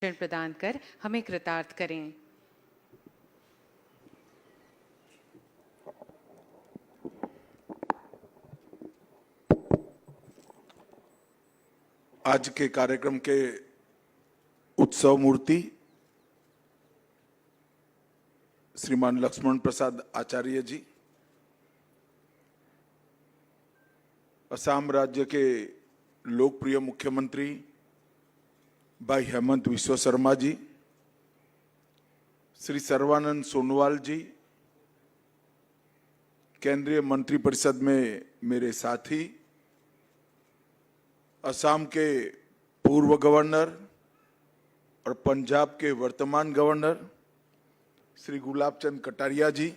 प्रदान कर हमें कृतार्थ करें। आज के कार्यक्रम के उत्सव मूर्ति श्रीमान लक्ष्मण प्रसाद आचार्य जी, असम राज्य के लोकप्रिय मुख्यमंत्री भाई हेमंत विश्व शर्मा जी, श्री सर्बानंद सोनोवाल जी, केंद्रीय मंत्रिपरिषद में मेरे साथी, असम के पूर्व गवर्नर और पंजाब के वर्तमान गवर्नर श्री गुलाब चंद कटारिया जी,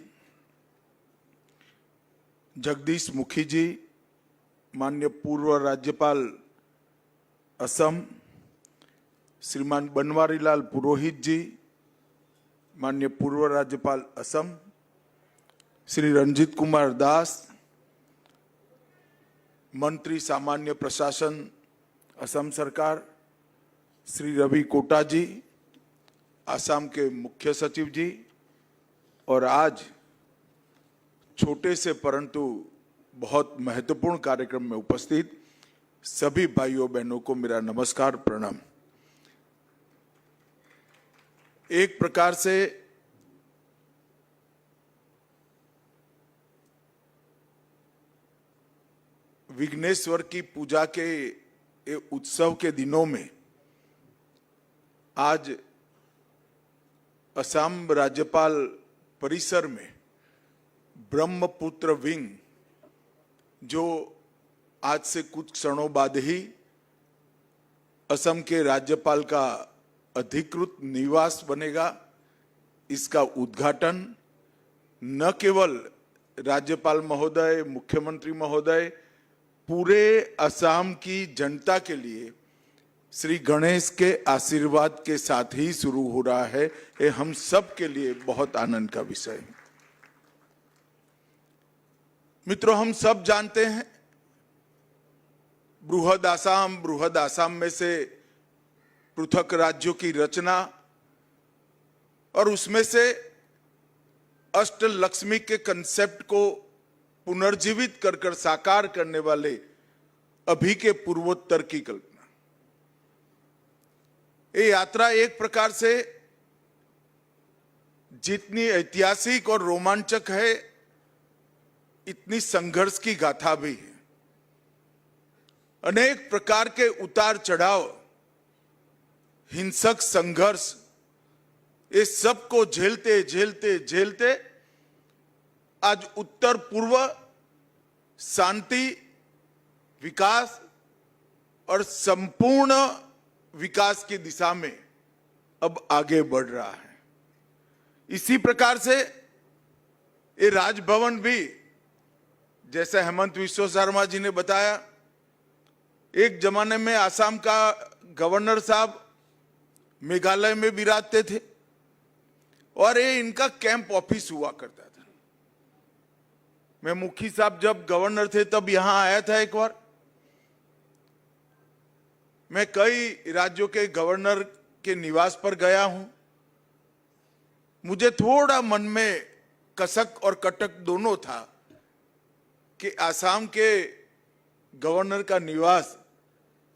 जगदीश मुखी जी, माननीय पूर्व राज्यपाल असम श्रीमान बनवारीलाल पुरोहित जी, माननीय पूर्व राज्यपाल असम श्री रंजीत कुमार दास, मंत्री सामान्य प्रशासन असम सरकार श्री रवि कोटा जी, असम के मुख्य सचिव जी, और आज छोटे से परंतु बहुत महत्वपूर्ण कार्यक्रम में उपस्थित सभी भाइयों बहनों को मेरा नमस्कार, प्रणाम। एक प्रकार से विघ्नेश्वर की पूजा के उत्सव के दिनों में आज असम राज्यपाल परिसर में ब्रह्मपुत्र विंग, जो आज से कुछ क्षणों बाद ही असम के राज्यपाल का अधिकृत निवास बनेगा, इसका उद्घाटन न केवल राज्यपाल महोदय, मुख्यमंत्री महोदय, पूरे असम की जनता के लिए श्री गणेश के आशीर्वाद के साथ ही शुरू हो रहा है। ये हम सब के लिए बहुत आनंद का विषय है। मित्रों, हम सब जानते हैं बृहद आसाम में से पृथक राज्यों की रचना और उसमें से अष्टलक्ष्मी के कंसेप्ट को पुनर्जीवित कर साकार करने वाले अभी के पूर्वोत्तर की कल्पना। ये यात्रा एक प्रकार से जितनी ऐतिहासिक और रोमांचक है, इतनी संघर्ष की गाथा भी है। अनेक प्रकार के उतार चढ़ाव, हिंसक संघर्ष, ये सब को झेलते झेलते झेलते आज उत्तर पूर्व शांति, विकास और संपूर्ण विकास की दिशा में अब आगे बढ़ रहा है। इसी प्रकार से ये राजभवन भी, जैसे हेमंत विश्व शर्मा जी ने बताया, एक जमाने में आसाम का गवर्नर साहब मेघालय में विराजते थे और ये इनका कैंप ऑफिस हुआ करता था। मैं मुखी साहब जब गवर्नर थे तब यहां आया था एक बार। मैं कई राज्यों के गवर्नर के निवास पर गया हूं। मुझे थोड़ा मन में कसक और कटक दोनों था कि आसाम के गवर्नर का निवास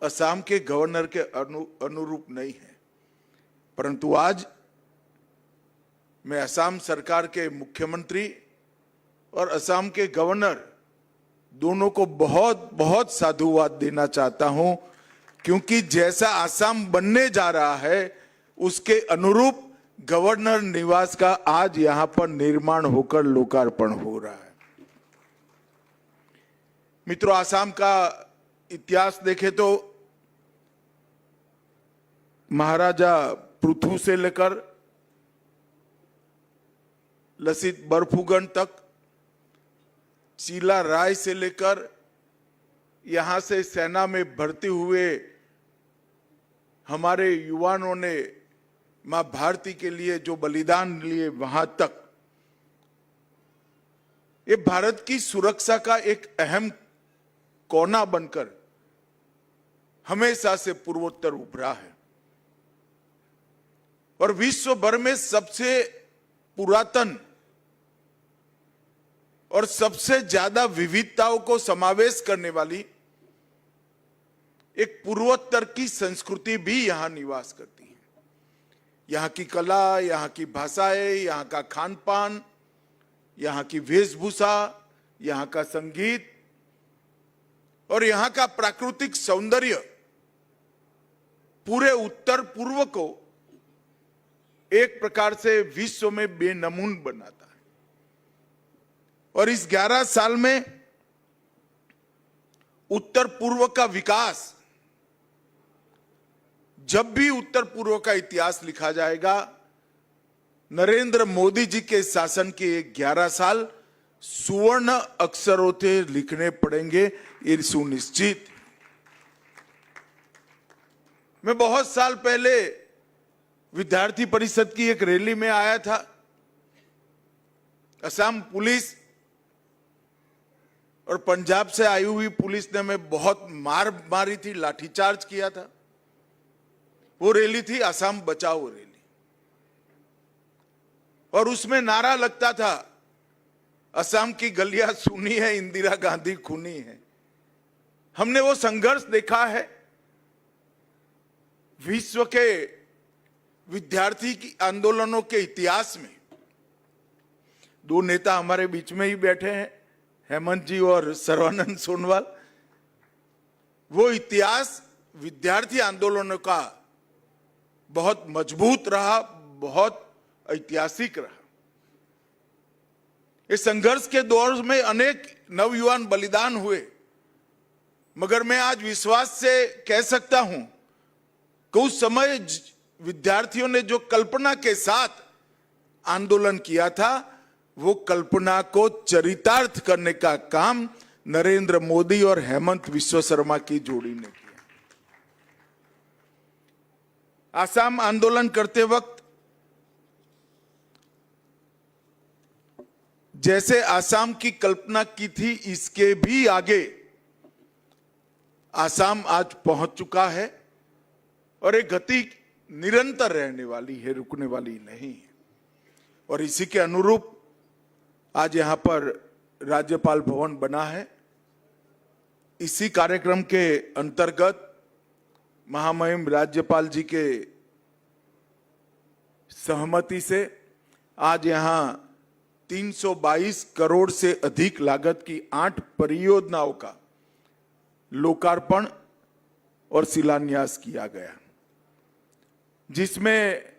असम के गवर्नर के अनुरूप नहीं है। परंतु आज मैं असम सरकार के मुख्यमंत्री और असम के गवर्नर दोनों को बहुत बहुत साधुवाद देना चाहता हूं, क्योंकि जैसा असम बनने जा रहा है उसके अनुरूप गवर्नर निवास का आज यहां पर निर्माण होकर लोकार्पण हो रहा है। मित्रों, असम का इतिहास देखें तो महाराजा पृथु से लेकर लसित बरफुकन तक, चीला राय से लेकर यहां से सेना में भर्ती हुए हमारे युवाओं ने मां भारती के लिए जो बलिदान लिए, वहां तक ये भारत की सुरक्षा का एक अहम कोना बनकर हमेशा से पूर्वोत्तर उभरा है। और विश्व भर में सबसे पुरातन और सबसे ज्यादा विविधताओं को समावेश करने वाली एक पूर्वोत्तर की संस्कृति भी यहां निवास करती है। यहां की कला, यहां की भाषाएं, यहां का खान पान, यहां की वेशभूषा, यहां का संगीत और यहां का प्राकृतिक सौंदर्य पूरे उत्तर पूर्व को एक प्रकार से विश्व में बेनमून बनाता है। और इस 11 साल में उत्तर पूर्व का विकास, जब भी उत्तर पूर्व का इतिहास लिखा जाएगा, नरेंद्र मोदी जी के शासन के 11 साल सुवर्ण अक्षरों से लिखने पड़ेंगे, ये सुनिश्चित। मैं बहुत साल पहले विद्यार्थी परिषद की एक रैली में आया था। असम पुलिस और पंजाब से आई हुई पुलिस ने हमें बहुत मार मारी थी, लाठीचार्ज किया था। वो रैली थी असम बचाओ रैली, और उसमें नारा लगता था, असम की गलियां सुनी है, इंदिरा गांधी खूनी है। हमने वो संघर्ष देखा है। विश्व के विद्यार्थी की आंदोलनों के इतिहास में दो नेता हमारे बीच में ही बैठे हैं, हेमंत जी और सर्बानंद सोनोवाल। वो इतिहास विद्यार्थी आंदोलनों का बहुत मजबूत रहा, बहुत ऐतिहासिक रहा। इस संघर्ष के दौर में अनेक नवयुवान बलिदान हुए, मगर मैं आज विश्वास से कह सकता हूं कि उस समय विद्यार्थियों ने जो कल्पना के साथ आंदोलन किया था, वो कल्पना को चरितार्थ करने का काम नरेंद्र मोदी और हेमंत विश्व शर्मा की जोड़ी ने किया। आसाम आंदोलन करते वक्त जैसे आसाम की कल्पना की थी, इसके भी आगे आसाम आज पहुंच चुका है और एक गति निरंतर रहने वाली है, रुकने वाली नहीं है। और इसी के अनुरूप आज यहां पर राज्यपाल भवन बना है। इसी कार्यक्रम के अंतर्गत महामहिम राज्यपाल जी के सहमति से आज यहां 322 करोड़ से अधिक लागत की 8 परियोजनाओं का लोकार्पण और शिलान्यास किया गया, जिसमें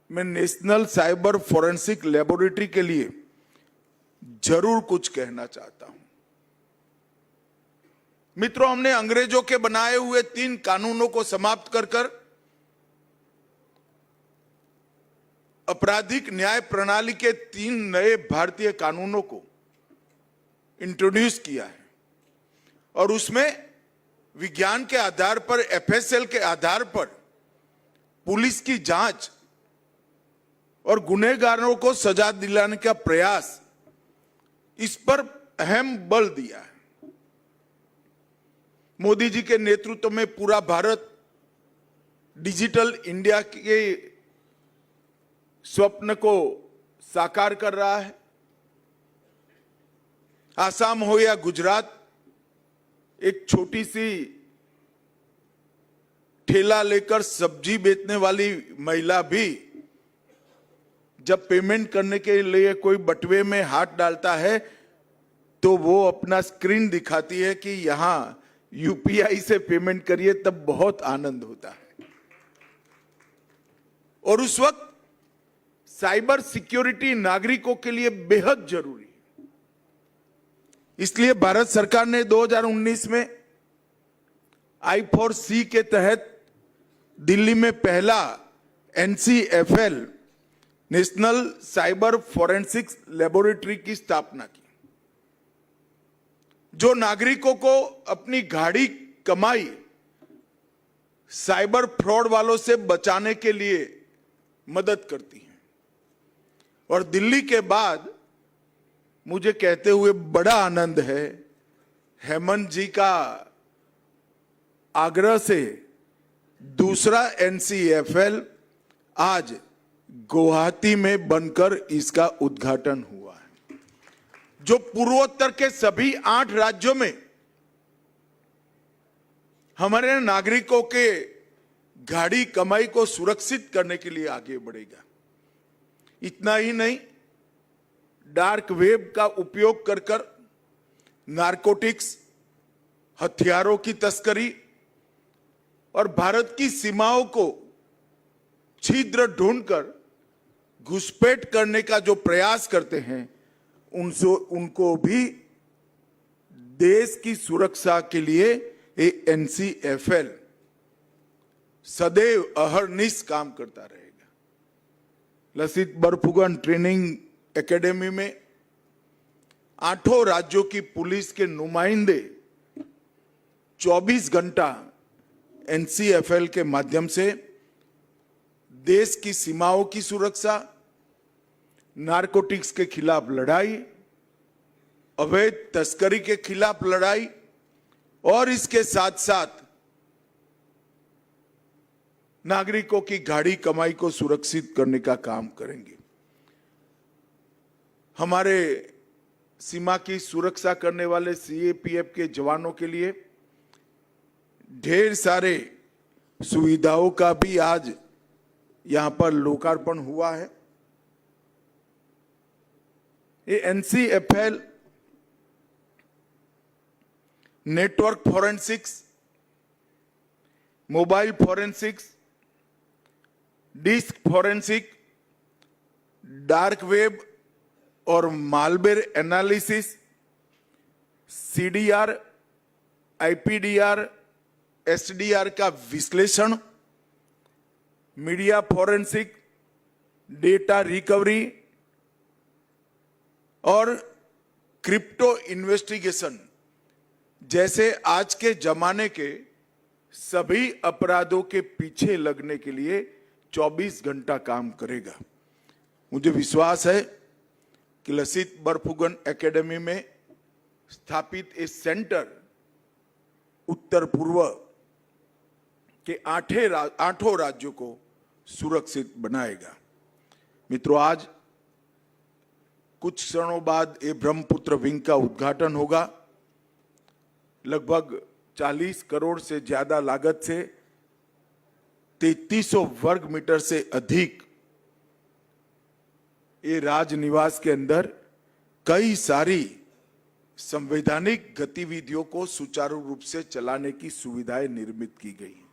मैं नेशनल साइबर फोरेंसिक लेबोरेटरी के लिए जरूर कुछ कहना चाहता हूं। मित्रों, हमने अंग्रेजों के बनाए हुए 3 कानूनों को समाप्त कर आपराधिक न्याय प्रणाली के 3 नए भारतीय कानूनों को इंट्रोड्यूस किया है और उसमें विज्ञान के आधार पर, एफएसएल के आधार पर पुलिस की जांच और गुनहगारों को सजा दिलाने का प्रयास, इस पर अहम बल दिया है। मोदी जी के नेतृत्व में पूरा भारत डिजिटल इंडिया के स्वप्न को साकार कर रहा है। आसाम हो या गुजरात, एक छोटी सी ठेला लेकर सब्जी बेचने वाली महिला भी जब पेमेंट करने के लिए कोई बटुए में हाथ डालता है तो वो अपना स्क्रीन दिखाती है कि यहां यूपीआई से पेमेंट करिए, तब बहुत आनंद होता है। और उस वक्त साइबर सिक्योरिटी नागरिकों के लिए बेहद जरूरी है। इसलिए भारत सरकार ने 2019 में I4C के तहत दिल्ली में पहला NCFL national cyber forensics laboratory की स्थापना की, जो नागरिकों को अपनी गाढ़ी कमाई साइबर फ्रॉड वालों से बचाने के लिए मदद करती है। और दिल्ली के बाद मुझे कहते हुए बड़ा आनंद है, हेमंत जी का आग्रह से दूसरा NCFL आज गुवाहाटी में बनकर इसका उद्घाटन हुआ है, जो पूर्वोत्तर के सभी 8 राज्यों में हमारे नागरिकों के गाड़ी कमाई को सुरक्षित करने के लिए आगे बढ़ेगा। इतना ही नहीं, डार्क वेब का उपयोग कर नारकोटिक्स, हथियारों की तस्करी और भारत की सीमाओं को छिद्र ढूंढकर घुसपैठ करने का जो प्रयास करते हैं, उनको भी देश की सुरक्षा के लिए NCFL सदैव अहरनिश काम करता रहेगा। लसित बरफुकन ट्रेनिंग एकेडमी में 8 राज्यों की पुलिस के नुमाइंदे 24 घंटा NCFL के माध्यम से देश की सीमाओं की सुरक्षा, नारकोटिक्स के खिलाफ लड़ाई, अवैध तस्करी के खिलाफ लड़ाई और इसके साथ साथ नागरिकों की गाड़ी कमाई को सुरक्षित करने का काम करेंगे। हमारे सीमा की सुरक्षा करने वाले CAPF के जवानों के लिए ढेर सारे सुविधाओं का भी आज यहां पर लोकार्पण हुआ है। ये NCFL network forensics, mobile forensics, disk forensic, dark web और malware analysis, CDR, IPDR, SDR का विश्लेषण, मीडिया फॉरेंसिक, डेटा रिकवरी और क्रिप्टो इन्वेस्टिगेशन जैसे आज के जमाने के सभी अपराधों के पीछे लगने के लिए 24 घंटा काम करेगा। मुझे विश्वास है कि लसित बरफुकन एकेडमी में स्थापित ये सेंटर उत्तर पूर्व के 8 राज्यों को सुरक्षित बनाएगा। मित्रों, आज कुछ क्षणों बाद ये ब्रह्मपुत्र विंग का उद्घाटन होगा। लगभग 40 करोड़ से ज्यादा लागत से 3300 वर्ग मीटर से अधिक ये राजनिवास के अंदर कई सारी संवैधानिक गतिविधियों को सुचारू रूप से चलाने की सुविधाएं निर्मित की गई हैं।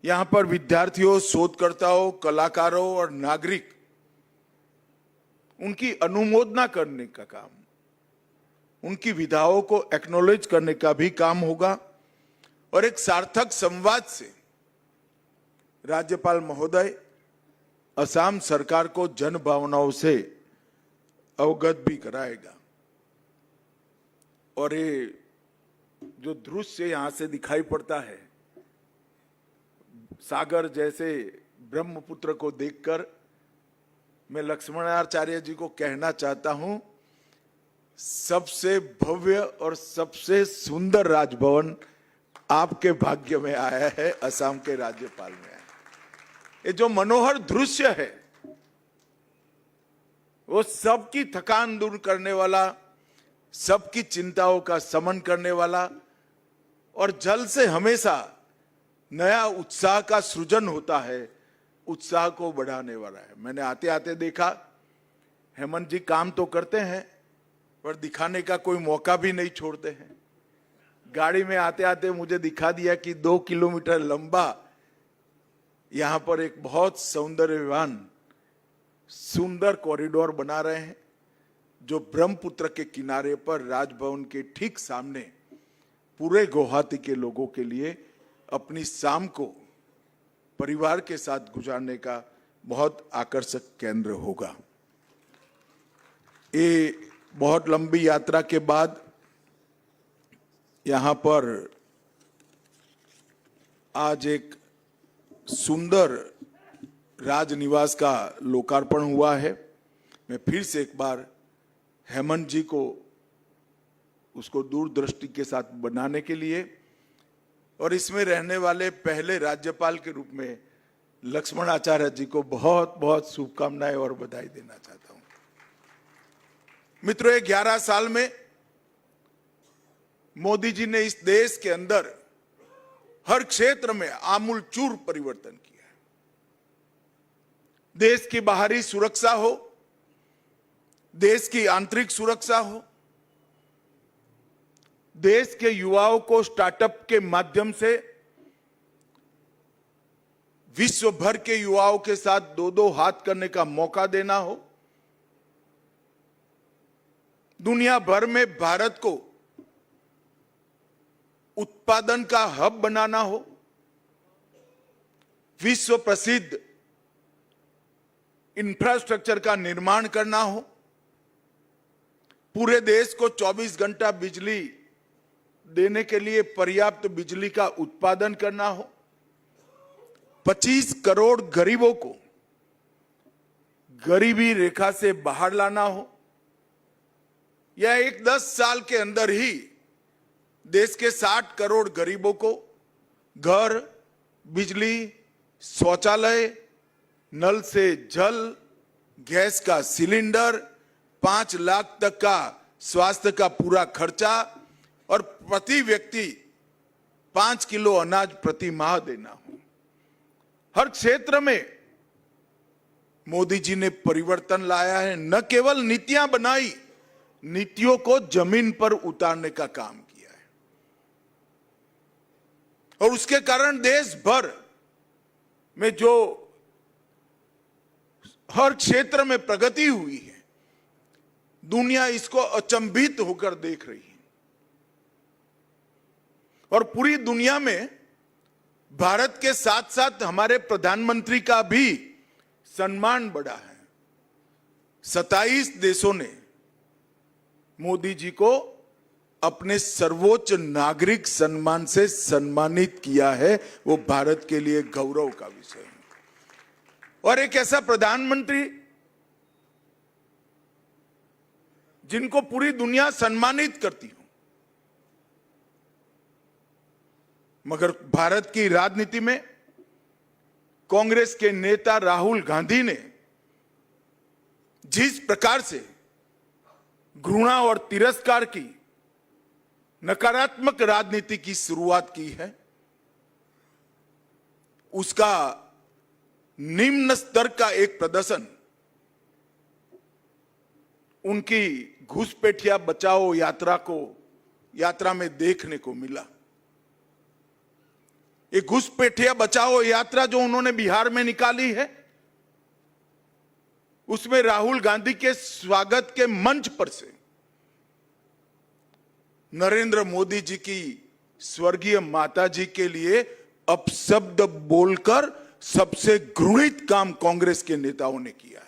यहां पर विद्यार्थियों, शोधकर्ताओं, कलाकारों और नागरिक उनकी अनुमोदना करने का काम, उनकी विधाओं को एक्नॉलेज करने का भी काम होगा और एक सार्थक संवाद से राज्यपाल महोदय असम सरकार को जन भावनाओं से अवगत भी कराएगा। और ये जो दृश्य यहां से दिखाई पड़ता है, सागर जैसे ब्रह्मपुत्र को देखकर मैं लक्ष्मणाचार्य जी को कहना चाहता हूं, सबसे भव्य और सबसे सुंदर राजभवन आपके भाग्य में आया है, असम के राज्यपाल में आया। ये जो मनोहर दृश्य है वो सबकी थकान दूर करने वाला, सबकी चिंताओं का शमन करने वाला और जल से हमेशा नया उत्साह का सृजन होता है, उत्साह को बढ़ाने वाला है। मैंने आते आते देखा, हेमंत जी काम तो करते हैं पर दिखाने का कोई मौका भी नहीं छोड़ते हैं। गाड़ी में आते आते मुझे दिखा दिया कि 2 किलोमीटर लंबा यहां पर एक बहुत सौंदर्यवान सुंदर कॉरिडोर बना रहे हैं, जो ब्रह्मपुत्र के किनारे पर राजभवन के ठीक सामने पूरे गुवाहाटी के लोगों के लिए अपनी शाम को परिवार के साथ गुजारने का बहुत आकर्षक केंद्र होगा। ये बहुत लंबी यात्रा के बाद यहां पर आज एक सुंदर राजनिवास का लोकार्पण हुआ है। मैं फिर से एक बार हेमंत जी को उसको दूरदृष्टि के साथ बनाने के लिए और इसमें रहने वाले पहले राज्यपाल के रूप में लक्ष्मण आचार्य जी को बहुत बहुत शुभकामनाएं और बधाई देना चाहता हूं। मित्रों, ये 11 साल में मोदी जी ने इस देश के अंदर हर क्षेत्र में आमूलचूल परिवर्तन किया है। देश की बाहरी सुरक्षा हो, देश की आंतरिक सुरक्षा हो, देश के युवाओं को स्टार्टअप के माध्यम से विश्व भर के युवाओं के साथ दो दो हाथ करने का मौका देना हो, दुनिया भर में भारत को उत्पादन का हब बनाना हो, विश्व प्रसिद्ध इंफ्रास्ट्रक्चर का निर्माण करना हो, पूरे देश को 24 घंटा बिजली देने के लिए पर्याप्त बिजली का उत्पादन करना हो, 25 करोड़ गरीबों को गरीबी रेखा से बाहर लाना हो, या एक 10 साल के अंदर ही देश के 60 करोड़ गरीबों को घर, बिजली, शौचालय, नल से जल, गैस का सिलेंडर, 5 लाख तक का स्वास्थ्य का पूरा खर्चा और प्रति व्यक्ति 5 किलो अनाज प्रति माह देना हो। हर क्षेत्र में मोदी जी ने परिवर्तन लाया है। न केवल नीतियां बनाई, नीतियों को जमीन पर उतारने का काम किया है और उसके कारण देश भर में जो हर क्षेत्र में प्रगति हुई है, दुनिया इसको अचंभित होकर देख रही है और पूरी दुनिया में भारत के साथ साथ हमारे प्रधानमंत्री का भी सम्मान बढ़ा है। 27 देशों ने मोदी जी को अपने सर्वोच्च नागरिक सम्मान से सम्मानित किया है। वो भारत के लिए गौरव का विषय है। और एक ऐसा प्रधानमंत्री जिनको पूरी दुनिया सम्मानित करती हो, मगर भारत की राजनीति में कांग्रेस के नेता राहुल गांधी ने जिस प्रकार से घृणा और तिरस्कार की नकारात्मक राजनीति की शुरुआत की है, उसका निम्न स्तर का एक प्रदर्शन उनकी घुसपैठिया बचाओ यात्रा में देखने को मिला। ये घुसपैठिया बचाओ यात्रा जो उन्होंने बिहार में निकाली है, उसमें राहुल गांधी के स्वागत के मंच पर से नरेंद्र मोदी जी की स्वर्गीय माता जी के लिए अपशब्द बोलकर सबसे घृणित काम कांग्रेस के नेताओं ने किया है।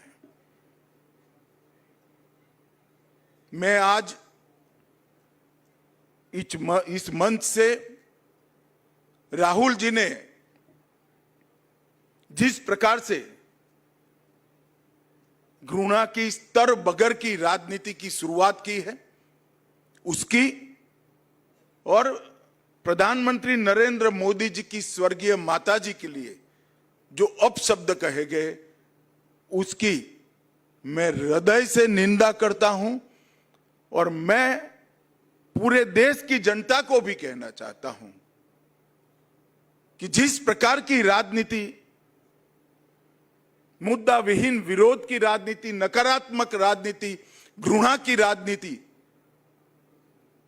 मैं आज इस मंच से राहुल जी ने जिस प्रकार से घृणा की स्तर बगैर की राजनीति की शुरुआत की है, उसकी और प्रधानमंत्री नरेंद्र मोदी जी की स्वर्गीय माता जी के लिए जो अपशब्द कहे गए, उसकी मैं हृदय से निंदा करता हूं और मैं पूरे देश की जनता को भी कहना चाहता हूं कि जिस प्रकार की राजनीति, मुद्दा विहीन विरोध की राजनीति, नकारात्मक राजनीति, घृणा की राजनीति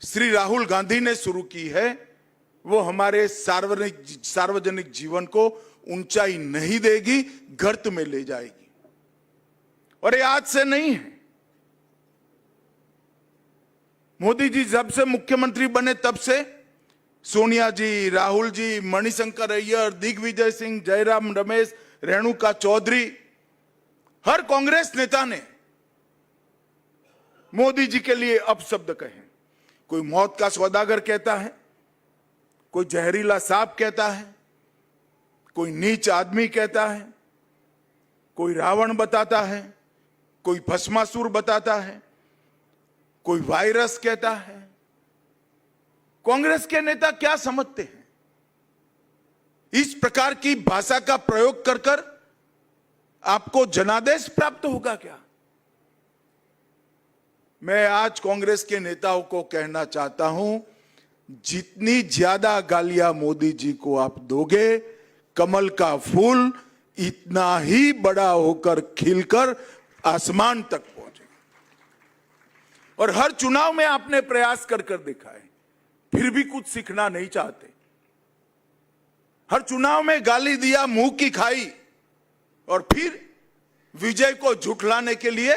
श्री राहुल गांधी ने शुरू की है, वो हमारे सार्वजनिक जीवन को ऊंचाई नहीं देगी, गर्त में ले जाएगी। और ये आज से नहीं है। मोदी जी जब से मुख्यमंत्री बने तब से सोनिया जी, राहुल जी, मणिशंकर अय्यर, दिग्विजय सिंह, जयराम रमेश, रेणुका चौधरी, हर कांग्रेस नेता ने मोदी जी के लिए अपशब्द कहे। कोई मौत का सौदागर कहता है, कोई जहरीला सांप कहता है, कोई नीच आदमी कहता है, कोई रावण बताता है, कोई भस्मासुर बताता है, कोई वायरस कहता है। कांग्रेस के नेता क्या समझते हैं? इस प्रकार की भाषा का प्रयोग कर कर आपको जनादेश प्राप्त होगा क्या? मैं आज कांग्रेस के नेताओं को कहना चाहता हूं, जितनी ज्यादा गालियां मोदी जी को आप दोगे, कमल का फूल इतना ही बड़ा होकर खिलकर आसमान तक पहुंचेगा। और हर चुनाव में आपने प्रयास कर कर देखा है, फिर भी कुछ सीखना नहीं चाहते। हर चुनाव में गाली दिया, मुंह की खाई, और फिर विजय को झुठलाने के लिए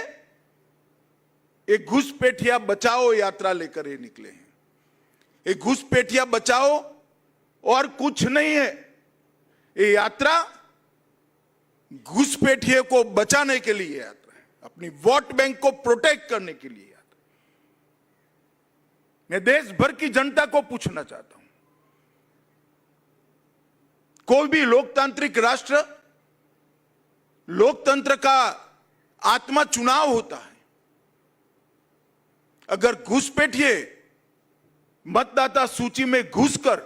एक घुसपैठिया बचाओ यात्रा लेकर ये निकले हैं। एक घुसपैठिया बचाओ और कुछ नहीं है। ये यात्रा घुसपैठिए को बचाने के लिए यात्रा है, अपनी वोट बैंक को प्रोटेक्ट करने के लिए यात्रा। मैं देश भर की जनता को पूछना चाहता हूं, कोई भी लोकतांत्रिक राष्ट्र, लोकतंत्र का आत्मा चुनाव होता है। अगर घुसपैठिए मतदाता सूची में घुसकर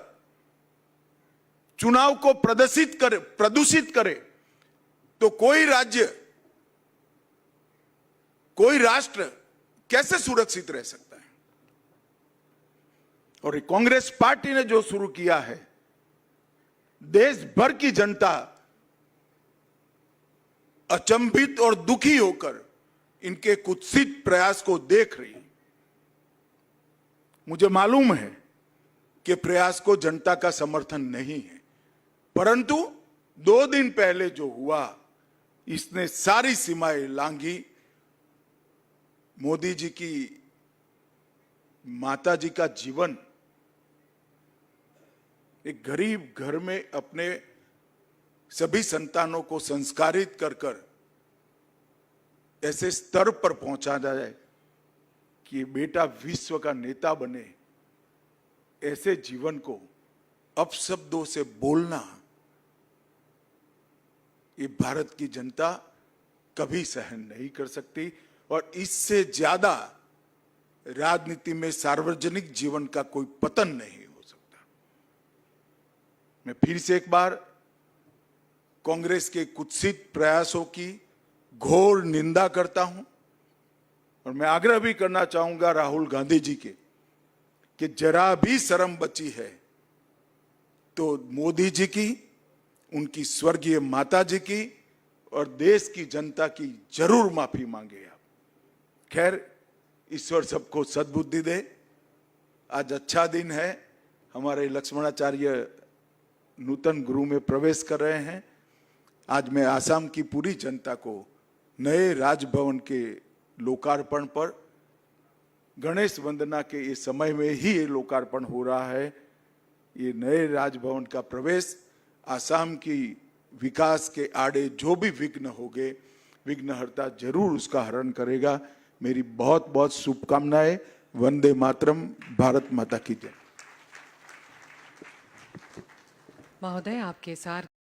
चुनाव को प्रदूषित करे तो कोई राज्य, कोई राष्ट्र कैसे सुरक्षित रह सकता है? और ये कांग्रेस पार्टी ने जो शुरू किया है, देश भर की जनता अचंभित और दुखी होकर इनके कुत्सित प्रयास को देख रही है। मुझे मालूम है कि प्रयास को जनता का समर्थन नहीं है, परंतु 2 दिन पहले जो हुआ, इसने सारी सीमाएं लांघी। मोदी जी की माता जी का जीवन, एक गरीब घर में अपने सभी संतानों को संस्कारित कर कर ऐसे स्तर पर पहुंचा जाए कि बेटा विश्व का नेता बने, ऐसे जीवन को अपशब्दों से बोलना, ये भारत की जनता कभी सहन नहीं कर सकती। और इससे ज्यादा राजनीति में सार्वजनिक जीवन का कोई पतन नहीं हो सकता। मैं फिर से एक बार कांग्रेस के कुत्सित प्रयासों की घोर निंदा करता हूं, और मैं आग्रह भी करना चाहूंगा राहुल गांधी जी के कि जरा भी शर्म बची है तो मोदी जी की, उनकी स्वर्गीय माता जी की और देश की जनता की जरूर माफी मांगे आप। खैर, ईश्वर सबको सद्बुद्धि दे। आज अच्छा दिन है, हमारे लक्ष्मणाचार्य नूतन गुरु में प्रवेश कर रहे हैं। आज मैं आसाम की पूरी जनता को नए राजभवन के लोकार्पण पर, गणेश वंदना के इस समय में ही ये लोकार्पण हो रहा है। ये नए राजभवन का प्रवेश आसाम की विकास के आड़े जो भी विघ्न होंगे, विघ्नहर्ता जरूर उसका हरण करेगा। मेरी बहुत बहुत शुभकामनाएं। वंदे मातरम। भारत माता की जय। महोदय, आपके साथ